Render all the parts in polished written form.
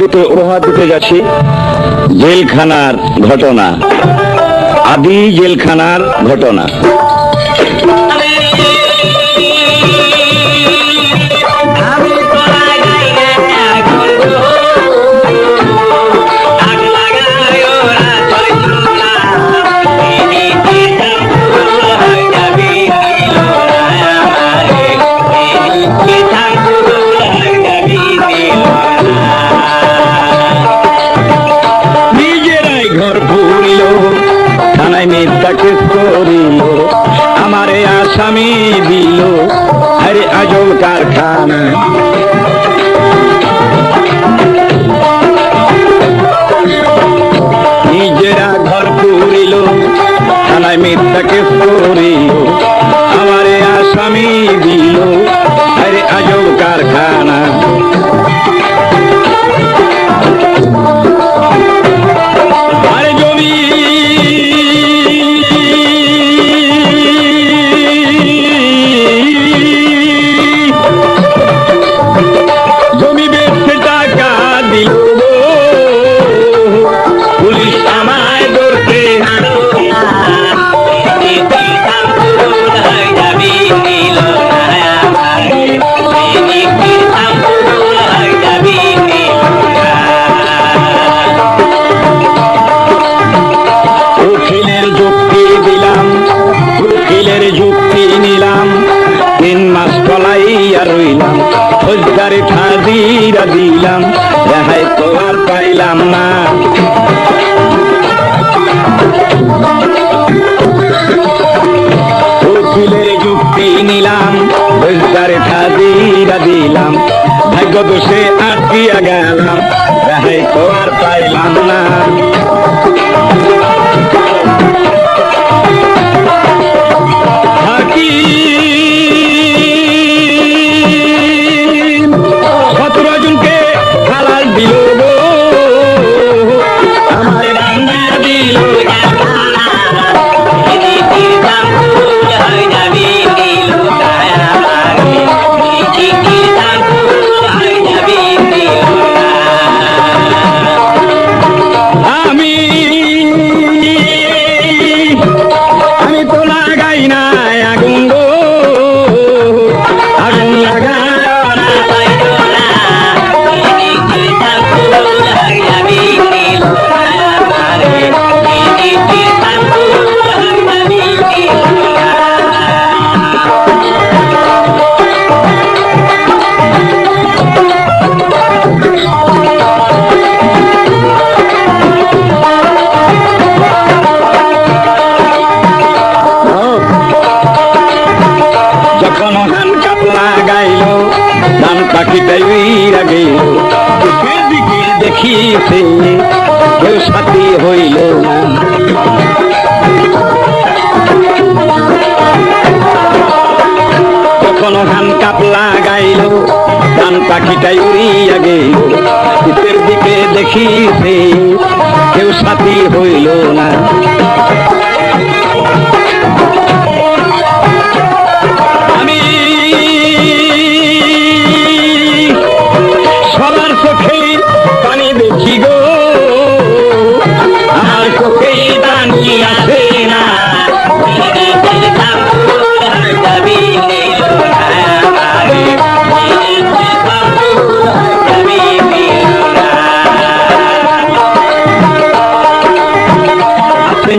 উপহার দিতে যাচ্ছি জেলখানার ঘটনা, আদি জেলখানার ঘটনা। আমারে আসামি দিল আরে আজব কারখানা। নিজেরা ঘর পুরিল থানায় মিথ্যা কেস করিল, আমারে আসামি দিল আরে আজব কারখানা। ফৌজদারি হাজিরা দিলাম, রেহাই তো আর পাইলাম না। উকিলের যুক্তি নিলাম, ফৌজদারি হাজিরা দিলাম, ভাগ্য দোষে আটকিয়া গেলাম, রেহাই তো আর পাইলাম না। দেখিছে কেউ সাথী হইল না, কখনো ধান কাপলা গাইল, ধান পাখিটাই উড়িয়া গেল, শীতের দিকে দেখিছে কেউ সাথী হইল না।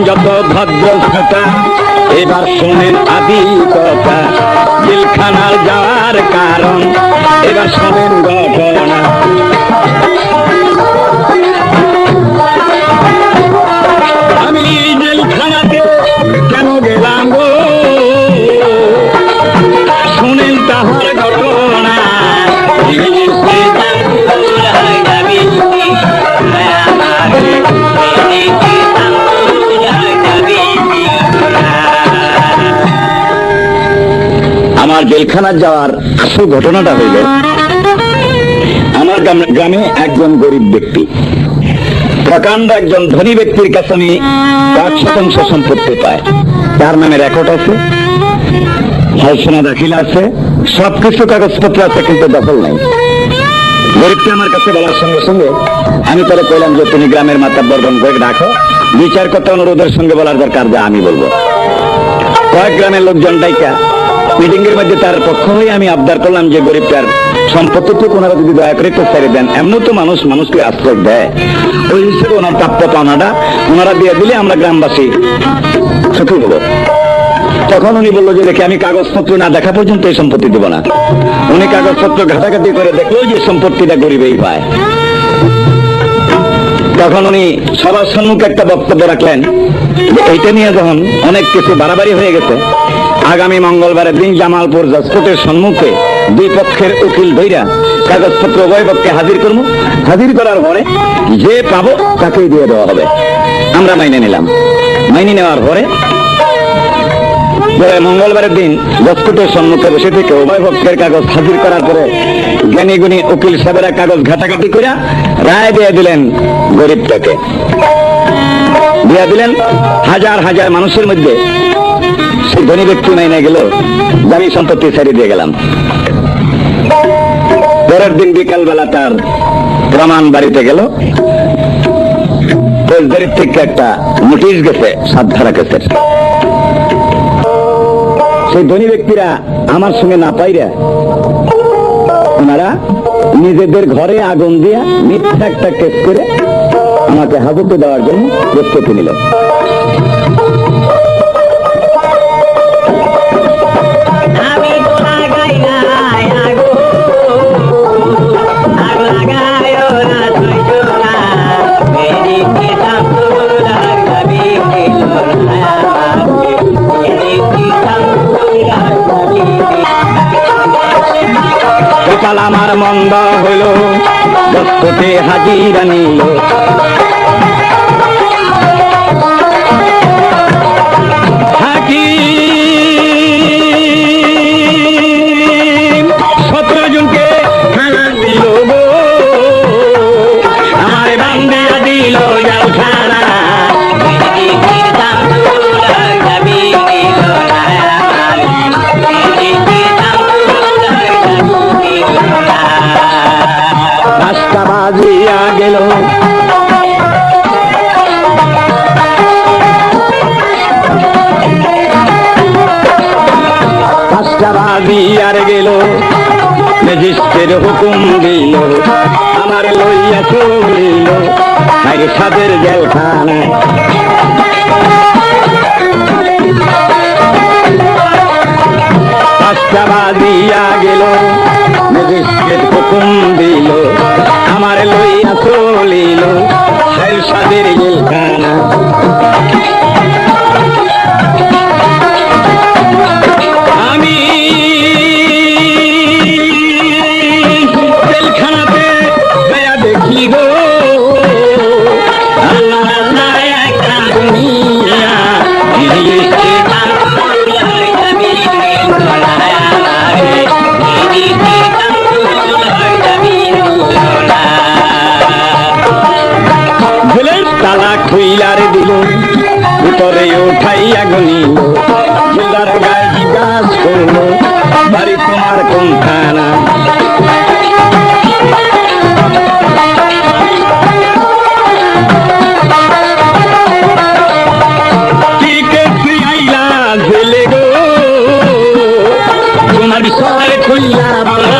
যত ভদ্র শ্রোতা এবার শোনেন আদি কথা, জেলখানার যাওয়ার কারণ এবার শোনেন ঘটনা। আমি জেলখানাতে কেন গেলাম গো, শোনেন তাহার ঘটনা। আমার জেলখানা যাওয়ার আসল ঘটনাটা হইল, আমার গ্রামে একজন গরিব ব্যক্তি প্রকাণ্ড একজন ধনী ব্যক্তির কাছে আমি 5% সম্পত্তি পাই। তার নামে রেকর্ড আছে, হালসোনা দাখিল আছে, সবকিছু কাগজপত্র আছে, কিন্তু দখল নাই। গরিবটি আমার কাছে বলার সঙ্গে সঙ্গে আমি তাহলে কইলাম যে তুমি গ্রামের মাতাব্বরগণ করে রাখো, দুই চার কথা অনুরোধের সঙ্গে বলার দরকার যা আমি বলবো। কয়েক গ্রামের লোকজন ডাইকা মিটিং এর মধ্যে তার পক্ষ হয়ে আমি আবদার করলাম যে গরিবটার সম্পত্তিটুকু ওনারা যদি দয়া করে একটু ছেড়ে দেন, এমন তো মানুষকে আশ্রয় দেয়, ওই হিসেবে ওনার প্রাপ্য পাওনাটা ওনারা দিয়ে দিলে আমরা গ্রামবাসী সুখী হবো। তখন উনি বললো যে দেখে আমি কাগজপত্র না দেখা পর্যন্ত এই সম্পত্তি দেবো না। উনি কাগজপত্র ঘাটাঘাটি করে দেখলো যে সম্পত্তিটা গরিবেই পায়। তখন উনি সবার সম্মুখে একটা বক্তব্য রাখলেন যে এইটা নিয়ে যখন অনেক কিছু বাড়াবাড়ি হয়ে গেছে, আগামী মঙ্গলবারের দিন জামালপুর জজ কোর্টের সম্মুখে দুই পক্ষের উকিল ধইরা কাগজপত্র উভয় পক্ষে হাজির করবো। হাজির করার পরে যে পাবো তাকেই দিয়ে দেওয়া হবে। আমরা মাইনে নিলাম। মাইনে নেওয়ার পরে মঙ্গলবারের দিন জজ কোর্টের সম্মুখে বসে থেকে উভয় পক্ষের কাগজ হাজির করার পরে জ্ঞানী গুণী উকিল সাহেবেরা কাগজ ঘাটাঘাটি করে রায় দিয়ে দিলেন গরিবটাকে। দিয়ে দিলেন হাজার হাজার মানুষের মধ্যে সেই ধনী ব্যক্তি মাইনে গেল, দামি সম্পত্তি ছেড়ে দিয়ে গেলাম। পরের দিন বিকালবেলা তার প্রমাণ বাড়িতে গেল, ফৌজদারির থেকে একটা নোটিশ গেছে 7 ধারা কেসের। সেই ধনী ব্যক্তিরা আমার সঙ্গে না পাইরা ওনারা নিজেদের ঘরে আগুন দিয়া মিথ্যা একটা কেস করে আমাকে হাজতে দেওয়ার জন্য প্রস্তুতি নিল। কাল আমার মন্দ হইল, দস্ততে হাজিরা নিল। হাকিম 17 জনকে খানা দিল গো, আমার বান্দিয়া দিল জলখানা। বাজিয়া গেল পাঁচটা বাজিয়ার গেল, ম্যাজিস্ট্রেট হুকুম দিল, আমার লইয়া চলিল সাদের জেলখানা। পাঁচটা বাজিয়া গেল, ম্যাজিস্ট্রেট হুকুম দিল, আমার লইয়া চলিল সাদের জেলখানা। আমি জেলখানাতে গয়া দেখি গো আল্লাহ একটা দুনিয়া, খুইলার দিল ভিতরে উঠাইয়া গনিল, জেলার গায়ে জিজ্ঞাস করল বাড়ি তোমার কোনখানা। আইলা জেলে গো তোমার বিষয় খুইলা বলা,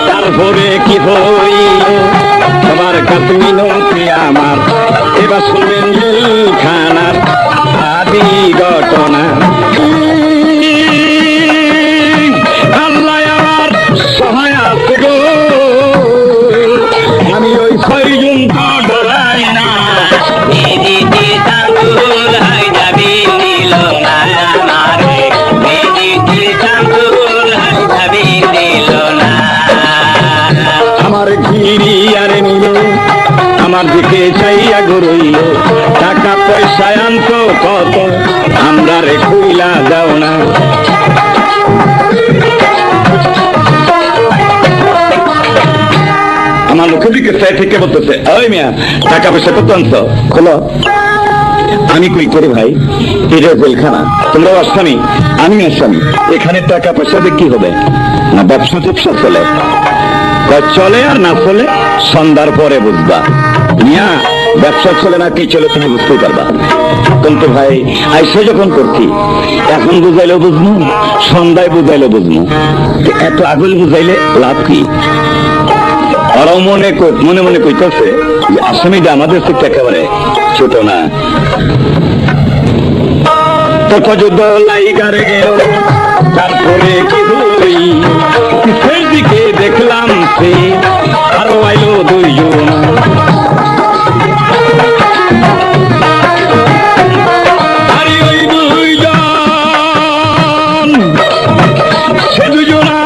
তারপরে কি হইল সবার কাছে মিনতি আমার, এবার শুনবেন জেলখানার আদি ঘটনা। আল্লাহ আমার সহায় আছে গো, আমি ওই 6 জন তো ডরাই না। আমার ঘিরি আরে নিল, আমার দিকে চাইয়া গরইল, টাকা পয়সা আনতো কত আমরা রে খুইলা দাও না। আমার লোকের দিকে চাই থেকে বলতেছে, ওই মিয়া টাকা পয়সা কত আনছো খোলো। আমি কই করে ভাই, এটা জেলখানা, তোমরাও আসামি আমি আসামি, এখানে টাকা পয়সা দিয়ে কি হবে? না ব্যবসা ট্যাবসা চলে? চলে আর না চলে সন্ধ্যার পরে বুঝবা। মিয়া ব্যবসা চলে না কি চলে তুমি বুঝতে পারবা। কিন্তু ভাই আইসে যখন করছি, এখন বুঝাইলেও বুঝবো, সন্ধ্যায় বুঝাইলেও বুঝবো, এত আগুল বুঝাইলে লাভ কি? ওরাও মনে মনে কইতেছে যে আসামিটা আমাদের থেকে একেবারে ছোট না। তারপরে কি হই পিছের দিকে দেখলাম সে আরো আইলো দুইজন। আরে ওই দুইজন, সে দুজনা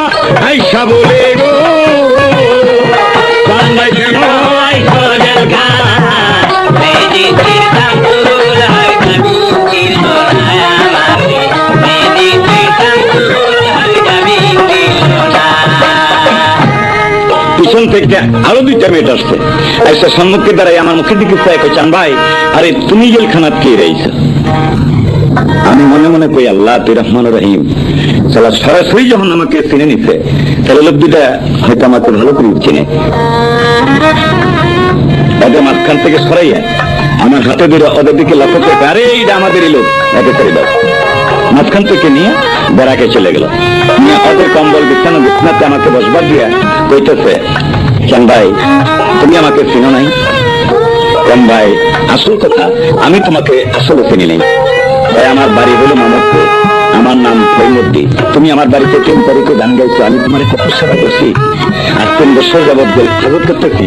আইসা বলে গো পিছন থেকে আরো দুইটা মেয়ে আসছে, আইসা সম্মুখে দাঁড়াই আমার মুখের দিকে চাই, চান ভাই আরে তুমি জেলখানাত কে রয়েছো? আমি মনে মনে কই আল্লাহ তুই রহমান রহিম, সালা সরাসরি যখন আমাকে চিনে নিছে তাহলে লোক দুটা হয়তো আমাকে ভালো করে চিনে। ওদের মাঝখান থেকে সরাইয়া আমার হাতে ধরে ওদের দিকে লক্ষ্য করে, আরে এইটা আমাদেরই লোক, একে করে দাও। মাঝখান থেকে নিয়ে বেড়াকে চলে গেল, ওদের কম্বল বিছানাতে আমাকে বসবার দিয়া কইতেছে, চান ভাই তুমি আমাকে চিনো নাই? চান ভাই আসল কথা আমি তোমাকে আসলে চিনি নাই, আমার বাড়ি হলো মামদপুর, আমার নাম ফৈমুদ্দি, তুমি আমার বাড়িতে 3 তারিখে গান গাইছো, আমি তোমার কত সেবা করছি, আর 3 বছর যাবৎ খবর করতেছি,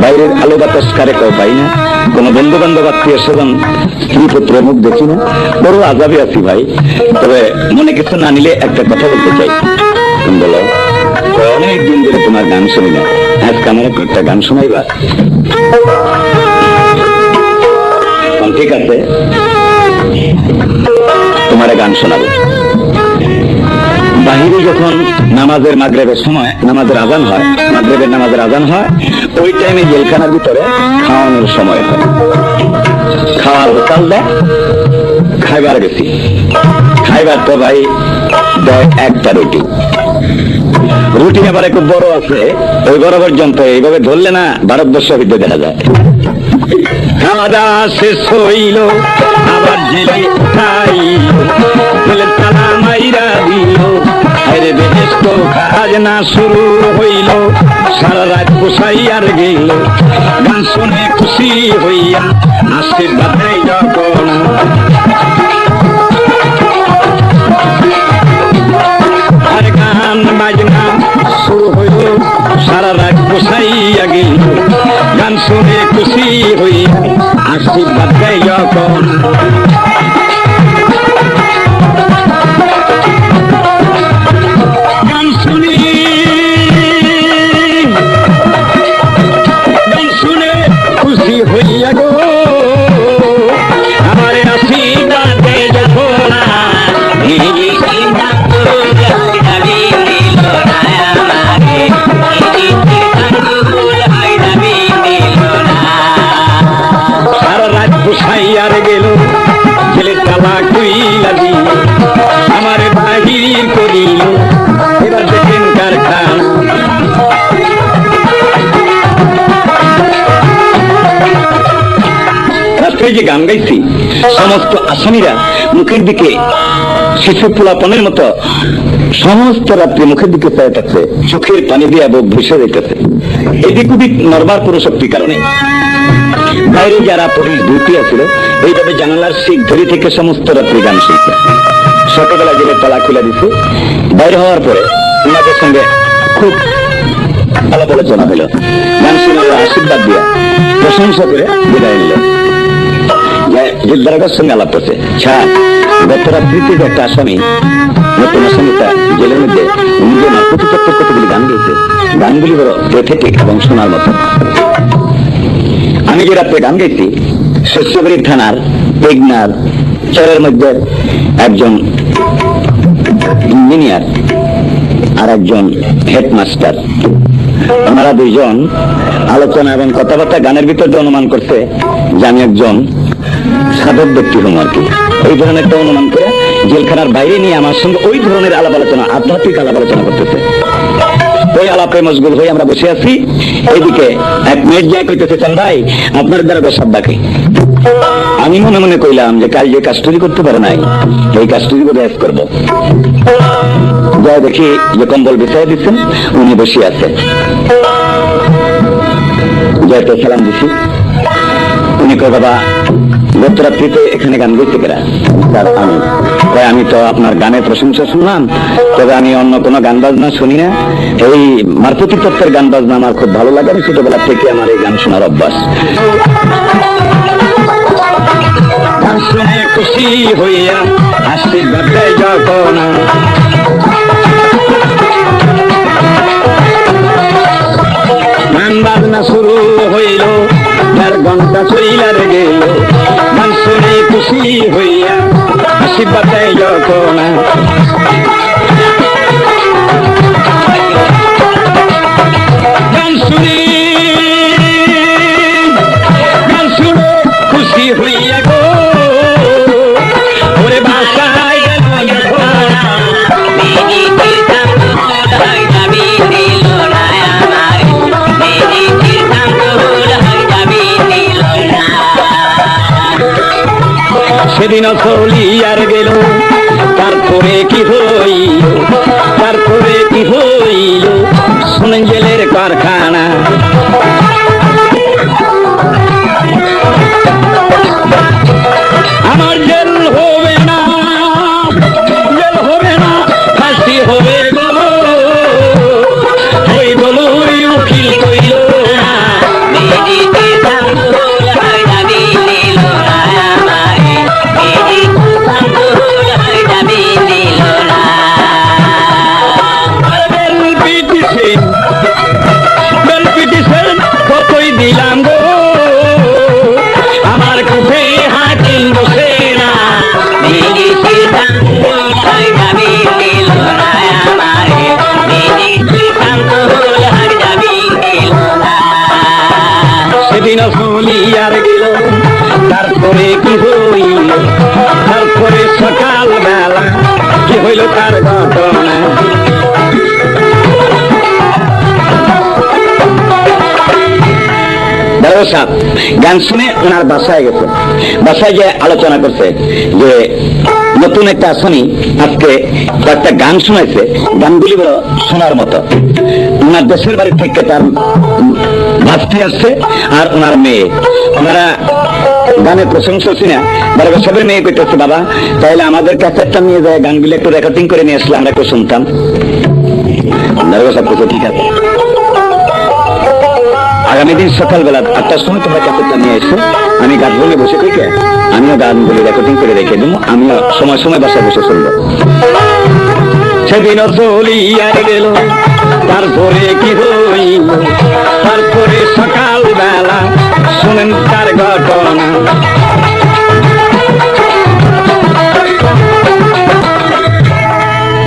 বাইরের আলো বাতাস কারে কেউ পাই না, কোন বন্ধু বান্ধব আত্মীয় স্বজন স্ত্রী পুত্র মুখ দেখি না, বড় আজাবে আছি ভাই। তবে মনে কিছু না নিলে একটা কথা বলতে চাই। তুমি বলো, অনেক দিন ধরে তোমার গান শুনি না, আজকে আমার একটা গান শোনাইবা? ঠিক আছে, তোমার গান শোনাবো। বাহিরে যখন নামাজের মাগরিবের সময় নামাজের আজান হয়, মাগরিবের নামাজের আজান হয়, ওই টাইমে জেলখানার ভিতরে খাওয়ানোর সময় হয়, খাওয়ার হোটাল দেয়, খাইবার গেছি, খাইবার তো ভাই দেয় একটা রুটি, রুটি আবার একটু বড় আছে, ওই বড় পর্যন্ত এইভাবে ধরলে না ভারতবর্ষের ভিতরে দেখা যায়। খাওয়া দাওয়া শেষ হইল, আবার জেলে খাই তালা মাইরা দিল, আরে বেশ তো কাজ না শুরু হইল, সারা রাত পোষাই আর গেল, গান শুনে খুশি হইয়া আশীর্বাদ দেয় যখন, আর গান বাজনা শুরু হইল, সারা রাত পোষাইয়া গেল, গান শুনে খুশি হইয়া আশীর্বাদ দেয় যখন, গান শুনে খুশি হইয়া গো আমার আশীর্বাদ দেয় যখন, আর গেল ছেলে তালা কইলা দিল, আমার বাহির করিল, এবার দেখেন কারখানা। রাত্রে যে গান গাইছি সমস্ত আসামিরা মুখের দিকে শিশু পোলাপনের মতো সমস্ত রাত্রে মুখের দিকে চাই থাকছে, চোখের পানি দিয়া বুক ভেসে যেতেছে, এদিক ওদিক নড়বার কোনো শক্তির কারণে। বাইরে যারা পুলিশ ডিউটি আছিল এইভাবে জানালার শিখ ধরি থেকে সমস্ত রাত্রি গান শুনছে। সকালবেলা জেলে তালা খুলে দিছে, বাইরে হওয়ার পরে ওনাদের সঙ্গে খুব ভালো আলোচনা হলো, গান শুনে আশীর্বাদ দিয়া প্রশংসা করে বিদায় নিল। জেলদারের সঙ্গে আলাপ করছে, ছাড় গত রাত্রিতে একটা আসামি নতুন আসামিটা জেলের মধ্যে নিজের নার্কোটিক কতগুলি গান গেয়েছে, গানগুলি বড় পেথেটিক এবং শোনার মতো। আমি যে রাত্রে গান গাইছি শস্যবাড়ি থানার পেগনার চরের মধ্যে একজন ইঞ্জিনিয়ার আর একজন হেডমাস্টার ওনারা দুইজন আলোচনা এবং কথাবার্তা গানের ভিতরে অনুমান করছে যে আমি একজন সাধক ব্যক্তি হম আর কি। ওই ধরনের একটা অনুমান করে জেলখানার বাইরে নিয়ে আমার সঙ্গে ওই ধরনের আলাপ আলোচনা, আধ্যাত্মিক আলাপ আলোচনা করতেছে। ওই আলাপে মশগুল হয়ে আমরা বসে আছি। এইদিকে এক মেয়ের যাই কইতেছে, চান ভাই আপনার দ্বারা সব ডাকে। আমি মনে মনে কইলাম যে কাল যে কাস্টডি করতে পারে নাই, এই কাস্টডি বোধ হয় করবো। যাই দেখি যে কম্বল বিছাই দিচ্ছেন, উনি বসে আছেন। যাইতে সালাম দিছি। উনি কয় বাবা গত রাত্রিতে এখানে গান গাইতে কেরা? আমি তো আপনার গানের প্রশংসা শুনলাম, তবে আমি অন্য কোনো গান বাজনা শুনি না। এই মারফতি তত্ত্বের গান বাজনা আমার খুব ভালো লাগে। আমি ছোটবেলা থেকে আমার এই গান শোনার অভ্যাস। গান শুনে খুশি হইয়া আশীর্বাদ দেয় যখন, গান বাজনা শুরু হইল, 4 ঘন্টা চইলার গেল। গান শুনে খুশি হইয়া আশীর্বাদ দেয় যখন, গান শুনে খুশি হইয়া গো ওরে বাসায় সেদিন চলিয়ার গেল। তারপরে কি হইল, তারপরে কি হইল, শুনেন জেলের কারখানা। আমার জেল হবে না, জেল হবে না, ফাঁসি হবে গো। ওই বলো উকিল কইল না, কতই দিলাম গো আমার কুঠে হাকিম বসে না। সেদিন চলিয়ার গেল। তারপরে কি হইল, তারপরে সকাল বেলা কি হইল তার ঘটনা। গান শুনে ওনার বাসায় গেছে। বাসায় গিয়ে আলোচনা করছে যে নতুন একটা আসনি আজকে কয়েকটা গান শোনাইছে, গানগুলি বড় শোনার মতো। ওনার দেশের বাড়ি থেকে তার ভাস্তি আসছে আর ওনার মেয়ে, ওনারা গানের প্রশংসা শুনে বারবার সবের মেয়ে পেতেছে, বাবা তাইলে আমাদের ক্যাসেটটা নিয়ে যায়, গানগুলি একটু রেকর্ডিং করে নিয়ে আসলে আমরা একটু শুনতাম। সব কিছু ঠিক আছে, আগামী দিন সকালবেলা 8টার সময় তোমরা ক্যাসেটটা নিয়ে এসো, আমি গানগুলি বসে থেকে আমিও গানগুলি রেকর্ডিং করে রেখে দেবো, আমিও সময় সময় বাসায় বসে শুনবো। সেদিন চলিয়ার গেল। তারপরে কি হইল, তারপরে সকালবেলা শুনেন তার ঘটনা।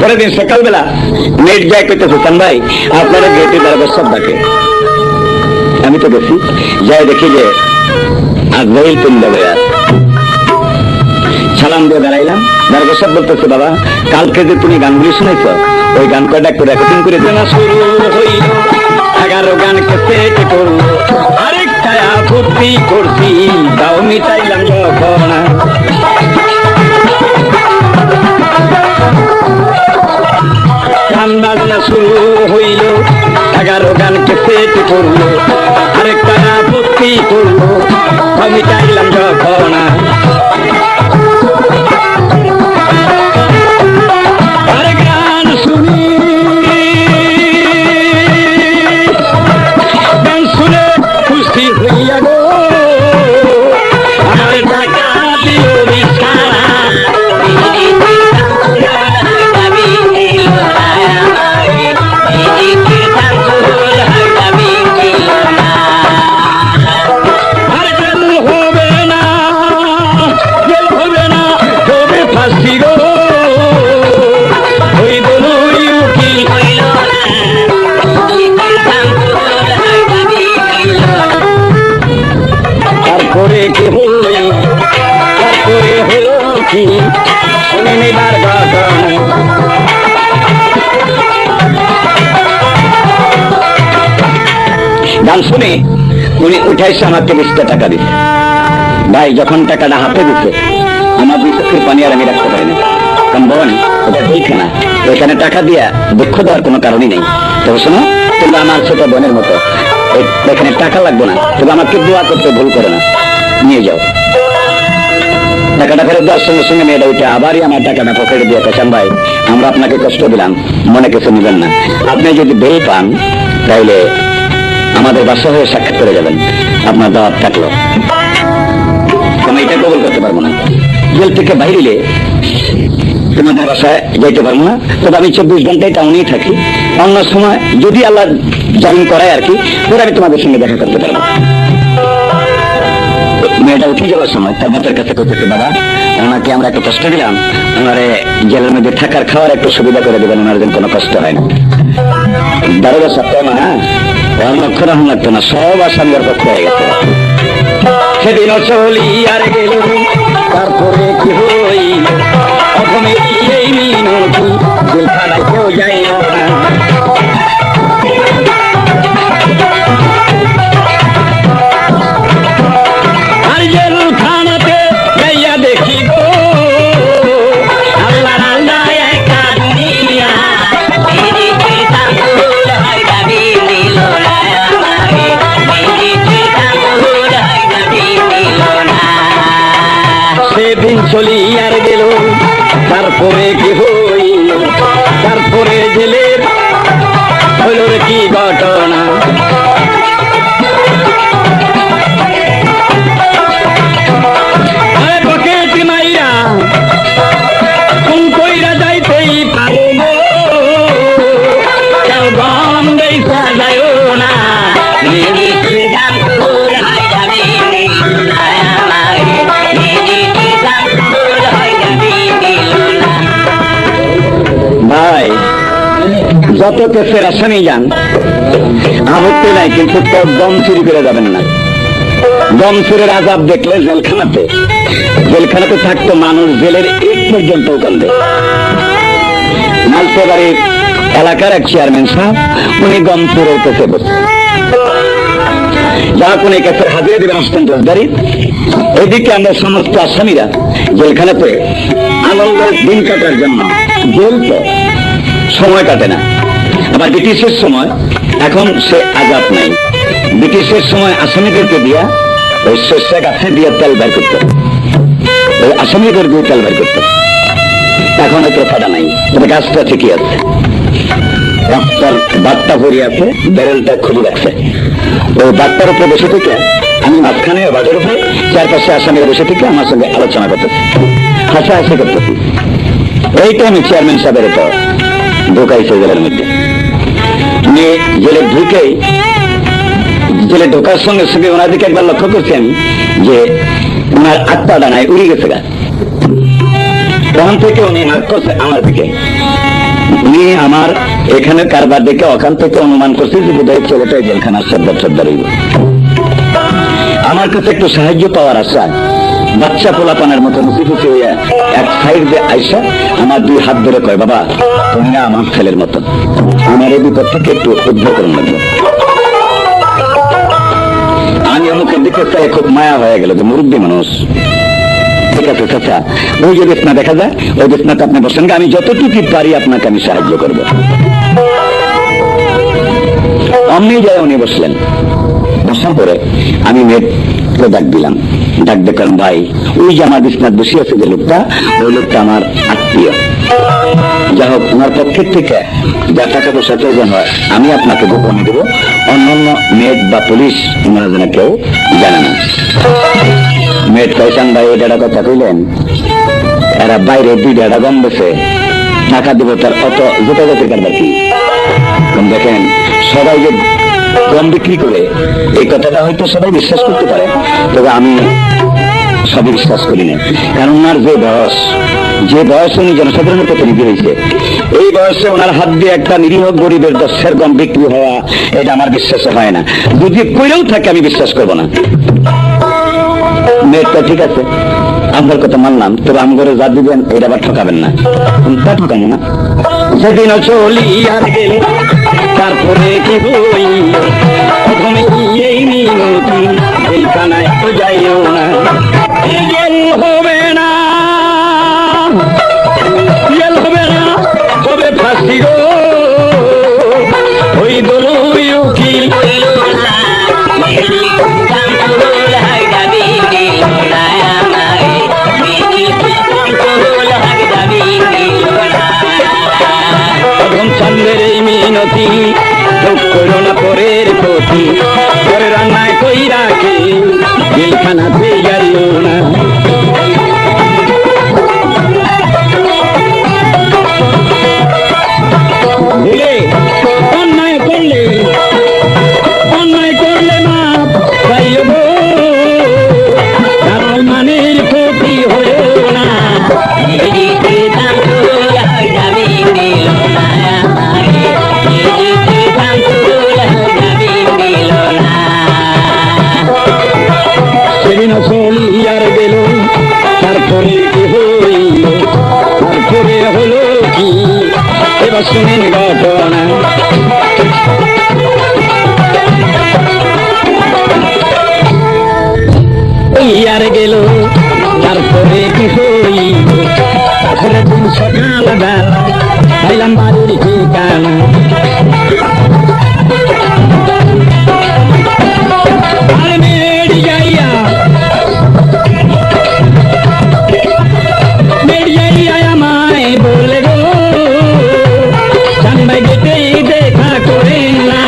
পরের দিন সকালবেলা নেট যাই করতেছে, চান ভাই আপনারা গেটে দাঁড়াবে সব ডাকে। আমি তো গেছি, যাই দেখি যে আজরাইল পিন্ডা বেড়া। সালাম দিয়ে দাঁড়াইলাম। দাঁড়াবে সব বলতেছে, বাবা কালকে যে তুমি গানগুলি শুনেছ, ওই গান কয়টা একটু রেকর্ডিং করে দেনা। শুরু হইল, 11 গান কেসেট করলো, আরেকটা আপত্তি করছি, তাও মিটাইলাম যখন। গান বাজনা শুরু হইল, 11 গান কেসেট করলো, আরেকটা আপত্তি করলো, আমি চাইলাম যখন। আরে গান শুনি, গান শুনে খুশি হইয়া গো আমার টাকা দিও বিছানা। দেখি শুনে নেবার ঘটনা। গান শুনে উনি উঠাইছে আমাকে 20টা টাকা দিচ্ছে। ভাই যখন টাকাটা হাতে দিচ্ছে আমার 2 চোখের পানি আর আমি রাখতে পারি না, কারণ বোন ওটা ঠিক না, এখানে টাকা দিয়া দুঃখ দেওয়ার কোনো কারণই নেই। তবে শোনো, তোমরা আমার ছোট বোনের মতো, এখানে টাকা লাগবে না, তবে আমাকে দোয়া করতে ভুল করে না, নিয়ে যাও। টাকাটা ফেরত দেওয়ার সঙ্গে সঙ্গে মেয়েটা উঠে আবারই আমার টাকাটা পকেটে দিয়ে পেছান, ভাই আমরা আপনাকে কষ্ট দিলাম, মনে কিছু নেবেন না, আপনি যদি বেল পান তাইলে আমাদের বাসা হয়ে সাক্ষাৎ করে যাবেন, আপনার দাওয়াত থাকলো। আমি এটা কবল করতে পারবো না, জেল থেকে বাইরে তোমাদের বাসায় যাইতে পারবো না, তবে আমি 24 ঘন্টায় টাউনেই থাকি, অন্য সময় যদি আল্লাহ জামিন করায় আর কি, পরে আমি তোমাদের সঙ্গে দেখা করতে পারবো। মেয়েটা উঠে যাওয়ার সময় তার বাপের কাছে করতেছে, বাবা ওনাকে আমরা একটু কষ্ট দিলাম, ওনারে জেলের মধ্যে থাকার খাওয়ার একটু সুবিধা করে দেবেন, ওনার যেন কোনো কষ্ট হয় না। দারোগা সপ্তাহ না, হ্যাঁ লক্ষ্য রাখুন লাগতো না, সব আসামের পক্ষ হয়ে গেছে। সেদিন চলি আর গেল, তারপরে কি হইল অসমে এই মিনতি, জেলখানায় কেউ যাই না। আর জেলখানাতে যাইয়া দেখি গো আল্লাহ আল্লাহ একটা দুনিয়া, সেদিন চলি আর গেল, তারপরে কি হইল, তারপরে জেলের হইল কি ঘটনা। পকেট মাইরা কোন কইরা যাইতেই পারো গো, কেউ গম দেইসা যাইও না, ভাই যত কেসের আসামি যান আপত্তি নাই, কিন্তু তোর দম চুরি করে যাবেন না। দম চুরের আজাব দেখলে জেলখানাতে থাকতো মানুষ, জেলের এক পর্যন্ত কান্দে। মালতে বাড়ির এলাকার এক চেয়ারম্যান সাহেব, উনি গম চুরের কেসে বসে, যা কোন কেসের হাজিরা দেবেন আসতেন রোজগারি। এদিকে আমরা সমস্ত আসামিরা জেলখানাতে আনন্দের দিন কাটার জন্য, জেল তো সময় কাটে না। আবার ব্রিটিশের সময় এখন সে আজাব নাই, ব্রিটিশের সময় আসামিদেরকে দিয়া ওই শস্য গাছে দিয়ে তেল বের করত, ওই আসামিদের দিয়ে তেল বের করত। এখন ওই প্রথাটা নাই, তবে গাছটা ঠিকই আছে, রাস্তার বাটটা ভরি আছে, ব্যারেলটা খুলে রাখছে। ওই বাটটার উপরে বসে থেকে আমি মাঝখানে বাটের উপরে, চারপাশে আসামিরা বসে থেকে আমার সঙ্গে আলোচনা করতেছি, হাসাহাসি করতেছি। এইটা আমি চেয়ারম্যান সাহেবের পর ঢোকাইছে জেলের মধ্যে। জেলে ঢোকার সঙ্গে সঙ্গে ওনার দিকে একবার লক্ষ্য করছি আমি, যে ওনার আত্মা ডানায় উড়ে গেছে গা। তখন থেকে উনি হাত করছে আমার দিকে, উনি আমার এখানে কারবার দেখে ওখান থেকে অনুমান করছে যে বোধহয় ছেলেটাই জেলখানার সর্দার হইব। আমার কাছে একটু সাহায্য পাওয়ার আশা বাচ্চা পোলাপানের মতো মুসিফুসি হইয়া এক সাইড দিয়ে আইসা আমার 2 হাত ধরে কয়, বাবা তুমি না আমার ছেলের মতন, আমার এই বিপদ থেকে একটু উদ্ধার করুন লাগবে। আমি অমুকের দিকে চাই, খুব মায়া হয়ে গেল যে মুরব্বী মানুষ। ঠিক আছে চাচা, ওই যে বিছনা দেখা যায়, ওই বিছনাতে আপনি বসেন, আমি যতটুকু পারি আপনাকে আমি সাহায্য করবো। অমনি যায় উনি বসলেন, বসার পরে আমি মেয়েকে ডাক দিলাম, ডাক দেখলাম, ভাই ওই যে আমার বিছনাথ বসে আছে যে লোকটা, ওই লোকটা আমার আত্মীয়, যা হোক ওনার পক্ষের থেকে যা টাকা পয়সা প্রয়োজন হয় আমি আপনাকে গোপনে দেবো, অন্যান্য মেয়েট বা পুলিশ ওনারা যেন কেউ জানে না। মেয়েট কয়সান ভাই ওই ডাটা কথা কইলেন, এরা বাইরে 2 ডাটা গম বেছে টাকা দেবো, তার অত যোগাযোগের কারবার কি। দেখেন সবাই যে গম বিক্রি করে, এই কথাটা হয়তো সবাই বিশ্বাস করতে পারে, তবে আমি সবই বিশ্বাস করি না। কারণ ওনার যে বয়স উনি জনসাধারণের প্রতিনিধি হয়েছে, এই বয়সে ওনার হাত দিয়ে একটা নিরীহ গরিবের 10 গম বিক্রি হওয়া, এটা আমার বিশ্বাস হয় না। যদি কইরেও থাকে আমি বিশ্বাস করবো না। মেয়েটা ঠিক আছে, আপনার কথা মানলাম, তবে আমগরে যা দিবেন এটা আবার ঠকাবেন না। তা ঠকাবো না। সেদিনও চলিয়ার গেল, তারপরে কি হইল, প্রথমে এই মিনতি জেলখানায় তো যাইও না। জেল হবে না, জেল হবে না, তবে ফাঁসি গো। ওই দলু উকিল প্রথম চন্দ্রের এই মিনতি, চোখ করো না পরের ক্ষতি, পরে রান্নায় কই রাখে জেলখানাতে যাইও না। অন্যায় করলে মা পাইও গো, কারণ মানের ক্ষতি হয়েও না। সেদিন চলিয়ার গেল, তারপরে কি হইল, তারপরে হলো কি, এবার শুনেন ঘটনা। আর গেল, তারপরে কি হইল, পরের দিন সকাল বেলা পাইলাম বাড়ির ঠিকানা। আমায় বলে গো, চান্দাই গেটে দেখা করে না।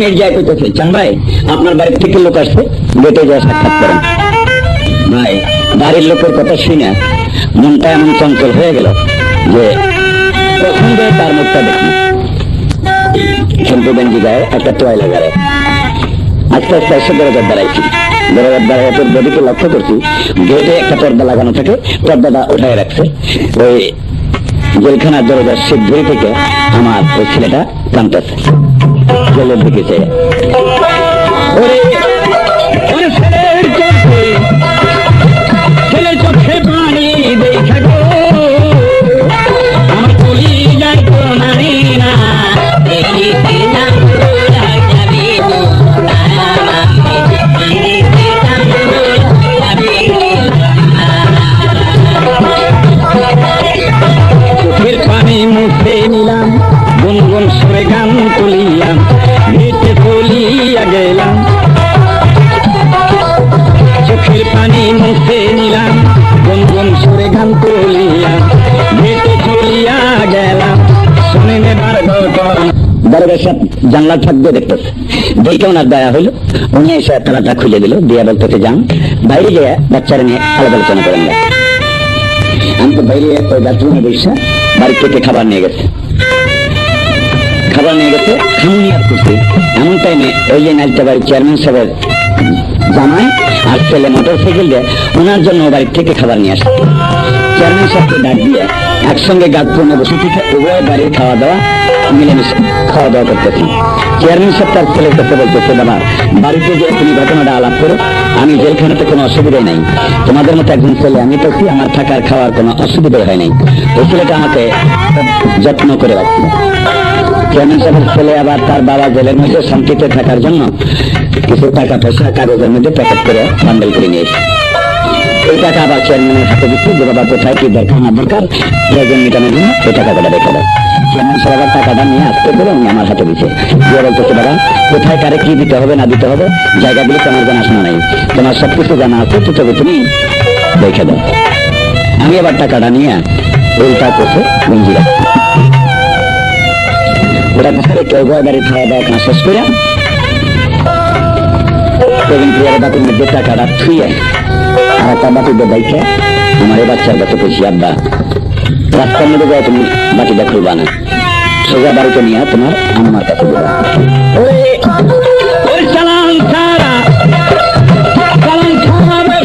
মির্জায় কইতেছে, চান ভাই আপনার বাড়ির থেকে লোক আসছে, গেটে যা সাক্ষাৎ করেন। ভাই বাড়ির লোকের কথা শুনে মনটা এমন চঞ্চল হয়ে গেল যে প্রথমে তার মুখটা দেখি। কিন্তু বেঞ্জি গায়ে একটা তোয়াইলা গায়ে আস্তে আস্তে এসে দরজার দাঁড়াইছি। দরজার দাঁড়ায় তোর বদিকে লক্ষ্য করছি, গেটে একটা পর্দা লাগানো থাকে, পর্দাটা উঠায় রাখছে। ওই জেলখানার দরজার শিবধুরি থেকে আমার ওই ছেলেটা কাঁদতেছে, জেলের দিকে চেয়ে। ছেলের চোখে পানি দেখা গো, আমার তুলি যাই তো নারী না। চোখের পানি মুছে নিলাম, গুনগুন সরে গান তুলিলাম, হেঁটে চলিয়া গেলাম। চোখের পানি মুছে নিলাম, গুনগুন সরে গান তুলিলাম, হেঁটে চলিয়া গেলাম। শুনেন এবার দরবেশ জানলা থাকবে দেখতেছে, দেখে ওনার দয়া হইল, উনি এসে তালাটা খুলে দিল, দিয়া বলতেছে যান বাইরে গিয়ে বাচ্চারা নিয়ে আলাদা আলোচনা করেন। আমি তো বাইরে ওই বাথরুমে বসে বাড়ি থেকে খাবার নিয়ে গেছে, খাবার নিয়ে গেছে, খামুনিয়ার করছি। এমন টাইমে ওই যে নাইলটা বাড়ির চেয়ারম্যান সাহেবের জামাই আর ছেলে মোটর সাইকেল দিয়ে ওনার জন্য বাড়ির থেকে খাবার নিয়ে আসছে। চেয়ারম্যান সাহেবকে ডাক দিয়ে একসঙ্গে গাছপুরে বসে থেকে উভয় বাড়ির খাওয়া দাওয়া মিলেমিশে খাওয়া দাওয়া করতেছি। চেয়ারম্যান সাহেব তার ছেলের কাছে বলতেছে, বাবা বাড়িতে যে তুমি ঘটনাটা আলাপ করো, আমি জেলখানাতে কোনো অসুবিধাই নাই, তোমাদের মতো একজন ছেলে আমি তো, আমার থাকার খাওয়ার কোনো অসুবিধাই হয় নাই। ওই ছেলেটা আমাকে যত্ন করে রাখছে। চেয়ারম্যান সাহেবের ছেলে আবার তার বাবা জেলের মধ্যে শান্তিতে থাকার জন্য কিছু টাকা পয়সা কাগজের মধ্যে প্যাকেট করে বান্ডেল করে নিয়েছে। এই টাকা আবার চেয়ারম্যানের হাতে দিচ্ছি, যে বাবা কোথায় কি দরকার আমার দরকার প্রয়োজন মেটানোর জন্য ওই টাকাটা রেখে দেয়। চেয়ারম্যান সাহেব আবার টাকাটা নিয়ে আসতে পেরে উনি আমার হাতে দিচ্ছে, দিয়ে বলতেছে, বাবা কোথায় কারে কি দিতে হবে না দিতে হবে জায়গাগুলি তোমার জানাশোনা নাই, তোমার সবকিছু জানা আছে, তবে তুমি রেখে দাও। আমি আবার টাকাটা নিয়ে উল্টা করছে গঞ্জি রাখছি। ওটা কোথায় কেউ বাড়ি খাওয়া দাওয়া কাজ শেষ করে বাতির মধ্যে টাকাটা থুয়ে আর একটা বাতিতে দেখে আমার এই বাচ্চার কাছে পেয়েছি, আব্বা রাস্তার মধ্যে যায় তুমি বাটিটা খুলবা না, সোজা বাড়িতে নিয়ে তোমার আমার কাছে দেবা। চালান ছাড়া চালান ছাড়া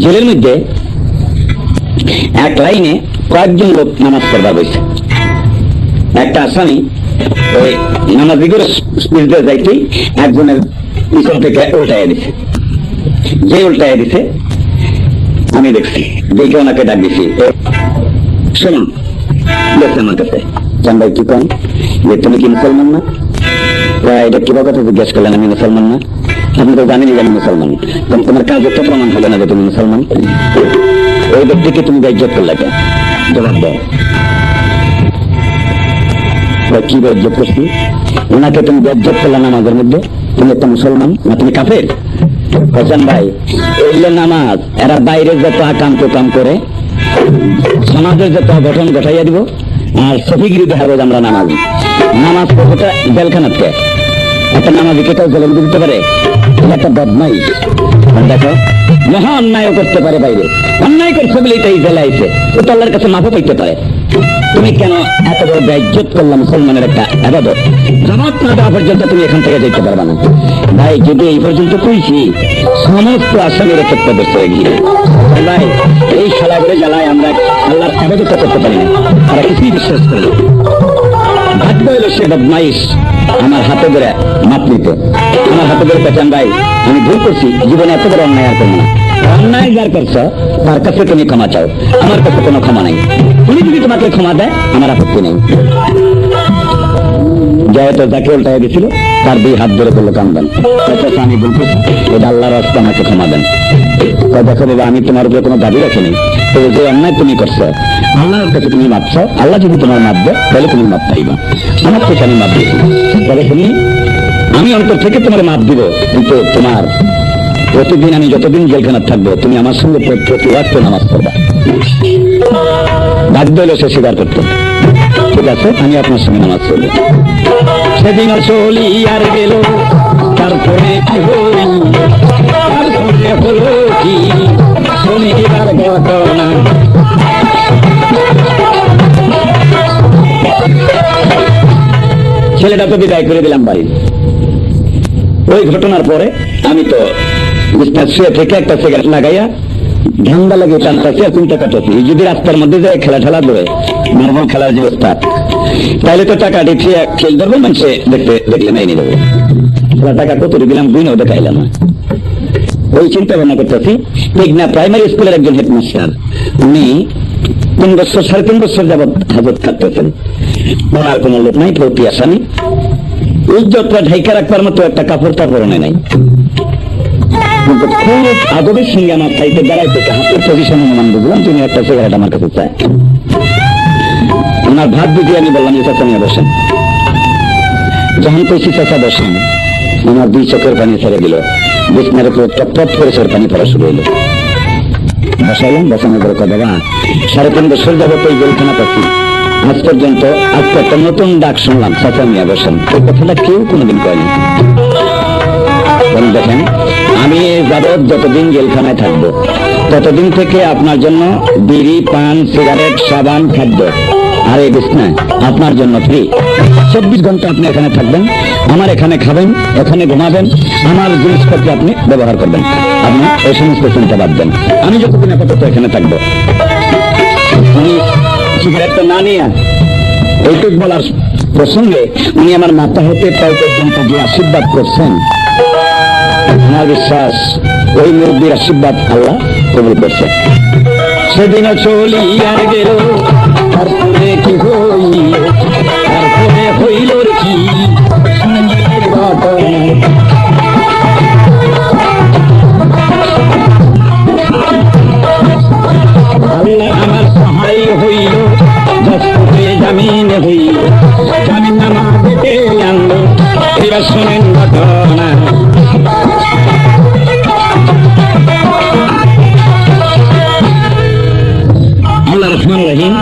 জেলের মধ্যে এক লাইনে কয়েকজন লোক নামাজ পড়বার বসে। একটা আসামি ওই নামাজি করে স্পিচ দিয়ে যাইতেই একজনের পিছন থেকে উল্টাইয়া দিছে। যে উল্টাইয়া দিছে আমি দেখছি, দেখে ওনাকে ডাক দিছি, শুনুন দেখছি আমার কাছে, জান ভাই কি কন যে তুমি কি মুসলমান না? এটা কিবা কথা জিজ্ঞেস করলেন, আমি মুসলমান না? আপনি তো জানেনি যে আমি মুসলমান, তোমার কাজে তো প্রমাণ হবে না যে তুমি মুসলমান। ওই ব্যক্তিকে তুমি বেইজ্জত করলে কেন? জবাব দাও, কি বেইজ্জত করছি? ওনাকে তুমি বেইজ্জত করলে নামাজের মধ্যে? তুমি একটা মুসলমান না তুমি কাফের? বলছেন ভাই এগুলো নামাজ, এরা বাইরে যত আকাম কুকাম করে সমাজের যত গঠন ঘটাইয়া দিব, আর সফিগিরি দেখাবো আমরা নামাজ। নামাজ পড়তে জেলখানাতে একটা নামাজিকে কেউ জেলে দিতে পারে? একটা বদমাইশ। দেখো মহা অন্যায় করতে পারে, বাইরে অন্যায় করছে বলেই তো এই জেলে আইছে, ও তো আল্লাহর কাছে মাফও পাইতে পারে। তুমি কেন এত বড় বেইজ্জত করলাম মুসলমানের একটা ইবাদত? জবাব না দেওয়া পর্যন্ত তুমি এখান থেকে যেতে পারবে না। ভাই যদি এই পর্যন্ত কইছি, সমস্ত আসামির ক্ষেত্রে বসে গিয়ে ভাই এই শালাগুলো জ্বালায় আমরা আল্লাহর ইবাদত করতে পারি না, তারা কিছুই বিশ্বাস করে না। ভাগ্য হইল সে বদমাইশ আমার হাতে ধরে মাপ নিতে, আমার হাতে ধরে পেছান ভাই আমি ভুল করছি, জীবনে এত বড় অন্যায় আর করবো না। অন্যায় যার করছো তার কাছে তুমি ক্ষমা চাও, আমার কাছে কোনো ক্ষমা নাই। তুমি যদি তোমাকে ক্ষমা দেয় আমার আপত্তি নেই। যেহেতু যাকে উল্টাই দিছিল তার দুই হাত ধরে বললো কান্দেন, আমি বলতেছি এটা আল্লাহর রাস্তা, আমাকে ক্ষমা দেন। দেখো বাবা আমি তোমার উপরে কোনো দাবি রাখিনি, তবে যে অন্যায় তুমি করছো আল্লাহর কাছে তুমি মাপ চাও, আল্লাহ যদি তোমার মাপ দেয় তাহলে তুমি মাপ পাইবা। আমার থেকে আমি মাপ দিয়েছি, তবে তুমি আমি অন্তর থেকে তোমার মাপ দিব, কিন্তু তোমার প্রতিদিন আমি যতদিন জেলখানা থাকবো তুমি আমার সঙ্গে প্রতি ওয়াক্ত নামাজ পড়বা। বাধ্য হলো সে স্বীকার করতে, ঠিক আছে আমি আপনার সঙ্গে নামাজ পড়বো। সেদিন চলি আর গেল, তারপরে কি হলো কি শনিবার ঘটনা। ছেলেটা তো বিদায় করে দিলাম বাড়ি। ওই ঘটনার পরে আমি তো বিছানা শুয়ে থেকে একটা সিগারেট লাগাইয়া ঠান্ডা লাগে টানতেছি আর চিন্তা কাটাচ্ছি, যদি রাস্তার মধ্যে যায় খেলা ঠেলা ধরে মার্বল খেলার যে ওস্তাদ, তাহলে তো টাকা দিয়ে খেল ধরবো, মানুষে দেখলে নাই নিয়ে দেবো। খেলা টাকা কত দিলাম বুঝিও দেখাইলাম না। ওই চিন্তা ভাবনা করতেছি। মেঘনা প্রাইমারি স্কুলের একজন হেডমাস্টার, উনি 3 বছর 3.5 বছর যাবৎ হাজত থাকতেছেন, পড়ার কোনো লোক নাই, প্রতি আসামি, ইজ্জতটা ঢাইকা রাখবার মতো একটা কাপড় তাপড়নে নাই। কিন্তু খুব আদবের সঙ্গে আমার চাইতে বেড়াই থেকে হাতের পজিশন অনুমান বুঝলাম তুমি একটা সিগারেট আমার কাছে চাই। ওনার ভাত বুঝিয়ে আমি বললাম চাচা নিয়ে বসেন। যখন কইছি চাচা বসেন, আমার 2 চোখের পানি ছেড়ে দিল, বিছনার উপর টপ টপ করে সর পানি পড়া শুরু হইল। বসাইলাম, বসানোর পরে কথা বা 3.5 বছর যাবত এই জেলখানা পাচ্ছি, আজ পর্যন্ত আজকে একটা নতুন ডাক শুনলাম চাচা নিয়ে বসেন। এই কথাটা কেউ কোনোদিন কয়নি। দেখেন আমি যাবৎ যতদিন জেলখানায় থাকবো ততদিন থেকে আপনার জন্য বিড়ি পান সিগারেট সাবান খাদ্য আর এই বিছনা আপনার জন্য ফ্রি। 24 ঘন্টা আপনি এখানে থাকবেন, আমার এখানে খাবেন, এখানে ঘুমাবেন, আমার জিনিসপত্র আপনি ব্যবহার করবেন, আপনি এই সমস্ত চিন্তা বাদ দেন। আমি যতদিন আপাতত এখানে থাকবো, উনি সিগারেটটা না নিয়ে এইটুক বলার প্রসঙ্গে উনি আমার মাথা হতে পাও পর্যন্ত যে আশীর্বাদ করছেন, আমার বিশ্বাস ওই মুরব্বীর আশীর্বাদ আল্লাহ কবুল করছে। সেদিনও চলি আর গেল, তারপরে কি হইল, তারপরে হইল কি আল্লাহ আমার সহায় হইল, জামিন হইল, জামিন আমার দিতে আনলো। এবার শোনেন ঘটনা। আল্লাহ রহমান রহিম,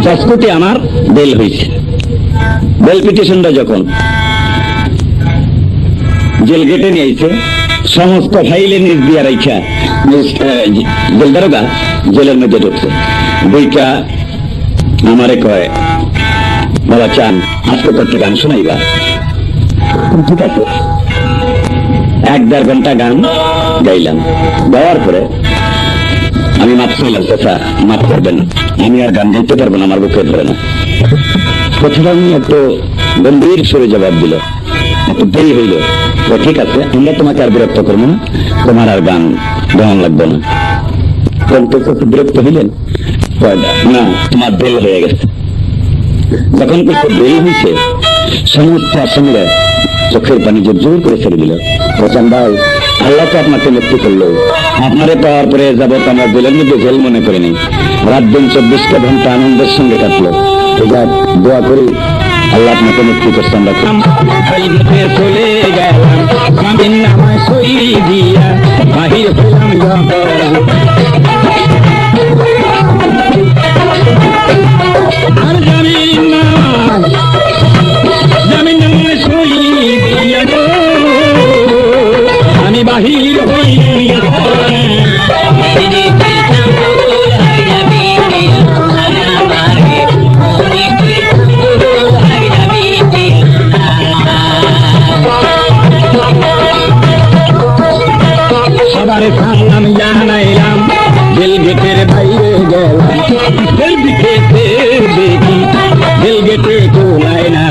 জাজকোর্টে আমার বেল হয়েছে। বেল পিটিশনটা যখন জেল গেটে নিয়ে আইছে, সমস্ত ফাইলে নিজ দিয়া রাইখা জেল দারোগা জেলের মধ্যে ঢুকছে। 2টা আমারে কয় বাবা চান আজকে করতে গান শোনাইবা? ঠিক আছে, 1-1.5 ঘন্টা গান গাইলাম। গাওয়ার পরে আমি মাপ চাইলাম, চাচা মাফ করবেন, আমি আর গান গাইতে পারবো না, আমার বুকে ধরে না। কথাটা আমি একটু গম্ভীর সুরে জবাব দিল, একটু দেরি হইল। তো ঠিক আছে, আমরা তোমাকে আর বিরক্ত করবো না, তোমার আর গান গাওয়ান লাগবে না। বিরক্ত হইলেন না, তোমার দেরি হয়ে গেছে। যখন কিছু দেরি হয়েছে, সমস্ত আসামিরা চোখের পানি জোর করে ছেড়ে দিল। বলছেন ভাই, আল্লাহ তো আপনাকে মুক্তি করলো, আপনারে পাওয়ার পরে যাবত আমরা জেলের মধ্যে জেল মনে করিনি, রাত দিন 24টা ঘন্টা আনন্দের সঙ্গে কাটলো। দোয়া করি আল্লাহ আপনাকে মুক্তি করছে। আমরা চলে গেলাম স্বামীর নামায় সই দিয়া, বাহির হইলাম আর জামিন নামায় সই দিয়া গো, আমি বাহির হইয়া সবারে সালাম জানাইলাম, জেল গেটের বাইরে গেলাম, জেল গেটে দেখি জেল গেটে তোলায় না।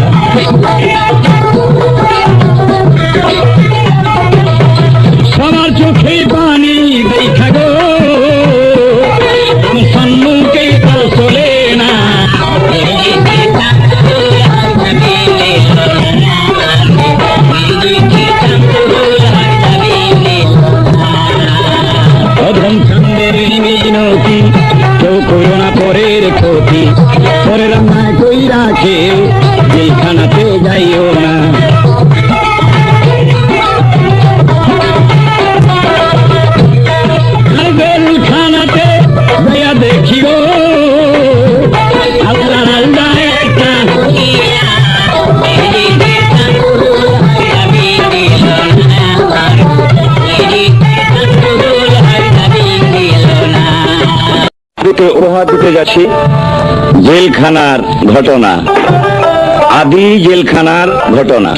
সবার চোখে পানি দেখা গো, আমার সম্মুখে তো চলে না। অধম চন্দ্রের মিনতি, কেউ করো না পরের ক্ষতি, পরে রান্না কই রাখে জেলখানাতে যাইও না। জেলখানাতে যাইয়া দেখিও আল্লাহ আল্লাহ একটা উপহার দিতে যাচ্ছি জেলখানার ঘটনা, আদি জেলখানার ঘটনা।